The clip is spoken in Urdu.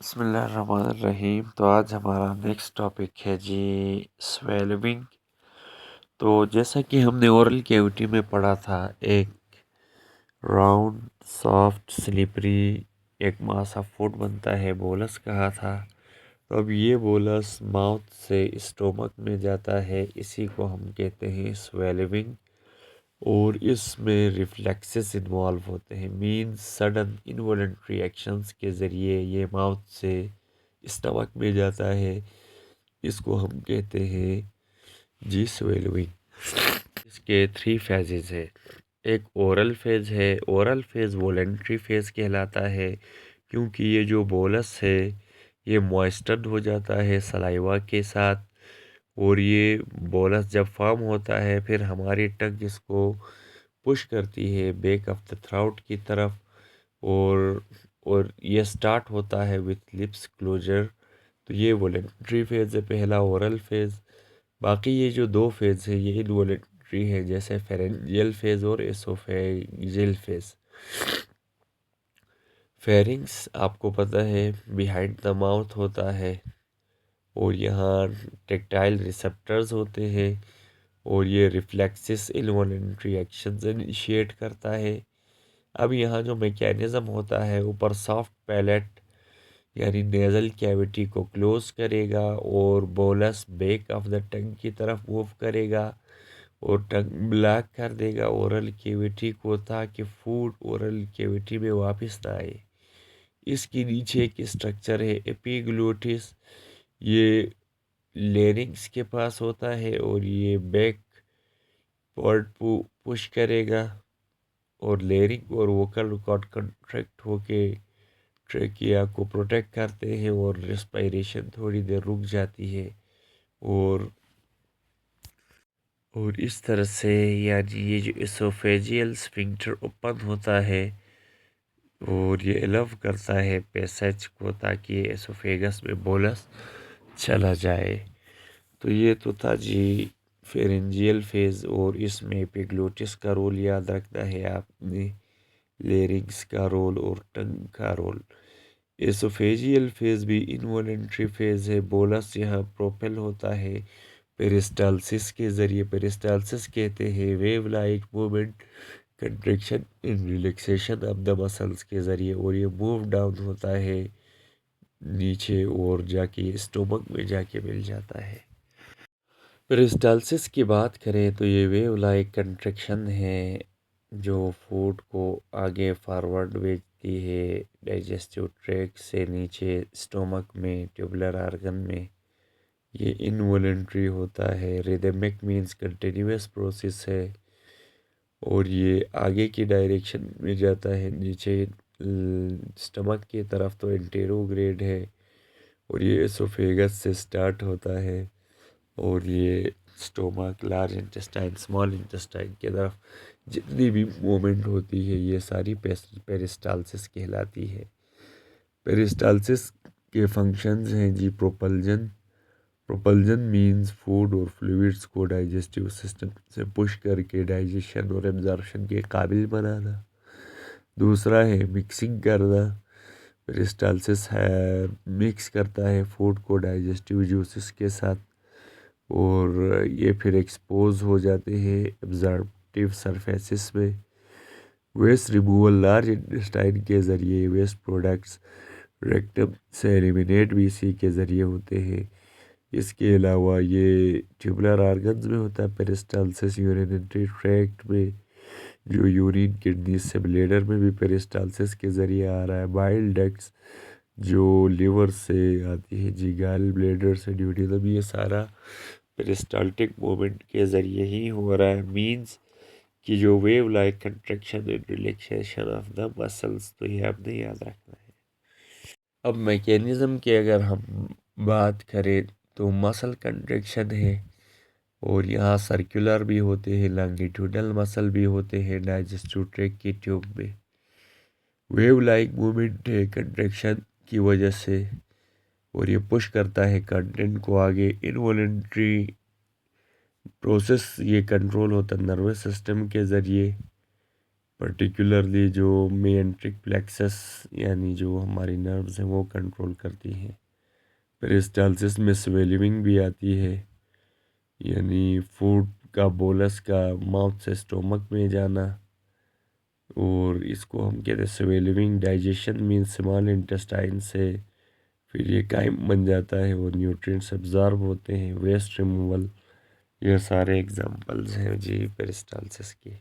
بسم اللہ الرحمن الرحیم۔ تو آج ہمارا نیکسٹ ٹاپک ہے جی سویلونگ۔ تو جیسا کہ ہم نے اورل کیوٹی میں پڑھا تھا، ایک راؤنڈ سافٹ سلپری ایک ماسا فوڈ بنتا ہے، بولس کہا تھا۔ تو اب یہ بولس ماؤتھ سے اسٹومک میں جاتا ہے، اسی کو ہم کہتے ہیں سویلونگ، اور اس میں ریفلیکسز انوالو ہوتے ہیں، مینز سڈن انوالنٹری ایکشنز کے ذریعے یہ ماؤتھ سے اسٹمک میں جاتا ہے، اس کو ہم کہتے ہیں جی سویلوئنگ۔ اس کے 3 فیزز ہے۔ ایک اورل فیز ہے، اورل فیز والنٹری فیز کہلاتا ہے، کیونکہ یہ جو بولس ہے یہ موئسٹرڈ ہو جاتا ہے سلائیوا کے ساتھ، اور یہ بولس جب فارم ہوتا ہے پھر ہماری ٹنگ اس کو پش کرتی ہے بیک آف دا تھراؤٹ کی طرف، اور یہ سٹارٹ ہوتا ہے وتھ لپس کلوجر۔ تو یہ والنٹری فیز ہے پہلا اورل فیز۔ باقی یہ جو 2 فیز ہے یہ انوالنٹری ہے، جیسے فیرنجیل فیز اور ایسوفیجل فیز۔ فیرنگس آپ کو پتہ ہے بیہائنڈ دا ماؤتھ ہوتا ہے، اور یہاں ٹیکٹائل ریسپٹرز ہوتے ہیں، اور یہ ریفلیکسز انوالنٹری ایکشنز انیشیٹ کرتا ہے۔ اب یہاں جو میکینزم ہوتا ہے، اوپر سافٹ پیلیٹ یعنی نیزل کیوٹی کو کلوز کرے گا، اور بولس بیک آف دا ٹنگ کی طرف موو کرے گا، اور ٹنگ بلاک کر دے گا اورل کیوٹی کو، تاکہ فوڈ اورل کیوٹی میں واپس نہ آئے۔ اس کے نیچے ایک اسٹرکچر ہے ایپیگلوٹس، یہ لیرنگس کے پاس ہوتا ہے، اور یہ بیک پارٹ پش کرے گا، اور لیرنگ اور ووکل کارڈ کنٹریکٹ ہو کے ٹریکیا کو پروٹیکٹ کرتے ہیں، اور ریسپائریشن تھوڑی دیر رک جاتی ہے، اور اس طرح سے یعنی یہ جو اسوفیجیل سفنکٹر اوپن ہوتا ہے، اور یہ الاو کرتا ہے پیسج کو، تاکہ ایسوفیگس میں بولس چلا جائے۔ تو یہ تو تھا جی فیرنجیل فیز، اور اس میں ایپیگلوٹس کا رول یاد رکھنا ہے آپ نے، لیرنگس کا رول اور ٹنگ کا رول۔ ایسوفیجیل فیز بھی انوالنٹری فیز ہے، بولس یہاں پروپیل ہوتا ہے پیرسٹالسس کے ذریعے۔ پیرسٹالسس کہتے ہیں wave like movement, contraction and relaxation of the muscles کے ذریعے، اور یہ موو ڈاؤن ہوتا ہے نیچے، اور جا کے اسٹومک میں جا کے مل جاتا ہے۔ پیرسٹالسس کی بات کریں تو یہ ویو لائک کنٹریکشن ہے جو فوڈ کو آگے فارورڈ بھیجتی ہے ڈائجسٹیو ٹریک سے نیچے اسٹومک میں، ٹیوبولر آرگن میں۔ یہ انوالنٹری ہوتا ہے، ریدمک مینز کنٹینیوس پروسیس ہے، اور یہ آگے کی ڈائریکشن میں جاتا ہے نیچے اسٹمک کی طرف، تو انٹیروگریڈ ہے، اور یہ ایسوفیگس سے سٹارٹ ہوتا ہے، اور یہ stomach, large intestine, small intestine کی طرف جتنی بھی موومنٹ ہوتی ہے یہ ساری پیرسٹالسس کہلاتی ہے۔ پیرسٹالسس کے فنکشنز ہیں جی پروپلجن۔ پروپلجن مینز فوڈ اور فلوئڈز کو ڈائجسٹیو سسٹم سے پش کر کے ڈائجیشن اور ایبزارپشن کے قابل بنانا۔ دوسرا ہے مکسنگ کرنا، پیرسٹالسس ہے مکس کرتا ہے فوڈ کو ڈائجسٹیو جوسز کے ساتھ، اور یہ پھر ایکسپوز ہو جاتے ہیں ایبزارپٹیو سرفیسز میں۔ ویسٹ ریموول، لارج انٹسٹائن کے ذریعے ویسٹ پروڈکٹس ریکٹم سے ایلیمنیٹ بھی اسی کے ذریعے ہوتے ہیں۔ اس کے علاوہ یہ ٹیوبولر آرگنز میں ہوتا ہے پیرسٹالسس، یورینری ٹریکٹ میں جو یورین کڈنی سے بلیڈر میں بھی پیرسٹالسس کے ذریعے آ رہا ہے۔ بائل ڈکٹس جو لیور سے آتی ہے جی، گال بلیڈر سے ڈیوڈینم، یہ سارا پیرسٹالٹک موومنٹ کے ذریعے ہی ہو رہا ہے، مینز کہ جو wave like contraction and relaxation of the muscles, تو یہ آپ نے یاد رکھنا ہے۔ اب میکینزم کی اگر ہم بات کریں تو مسل کنٹریکشن ہے، اور یہاں سرکولر بھی ہوتے ہیں، لانگیٹیوڈنل مسل بھی ہوتے ہیں ڈائجسٹیو ٹریک کی ٹیوب میں۔ ویو لائک موومنٹ ہے کنٹریکشن کی وجہ سے، اور یہ پش کرتا ہے کنٹینٹ کو آگے۔ انوالنٹری پروسیس یہ کنٹرول ہوتا ہے نروس سسٹم کے ذریعے، پرٹیکولرلی جو مینٹرک پلیکسس یعنی جو ہماری نروز ہیں وہ کنٹرول کرتی ہیں۔ پیرسٹالسس میں سویلنگ بھی آتی ہے، یعنی فوڈ کا بولس کا ماؤتھ سے اسٹومک میں جانا، اور اس کو ہم کہتے ہیں سویلنگ۔ ڈائجیشن مین اسمال انٹسٹائن سے پھر یہ قائم بن جاتا ہے، وہ نیوٹرینٹس ابزارب ہوتے ہیں، ویسٹ ریموول۔ یہ سارے ایگزامپلز ہیں جی پیرسٹالسس کی۔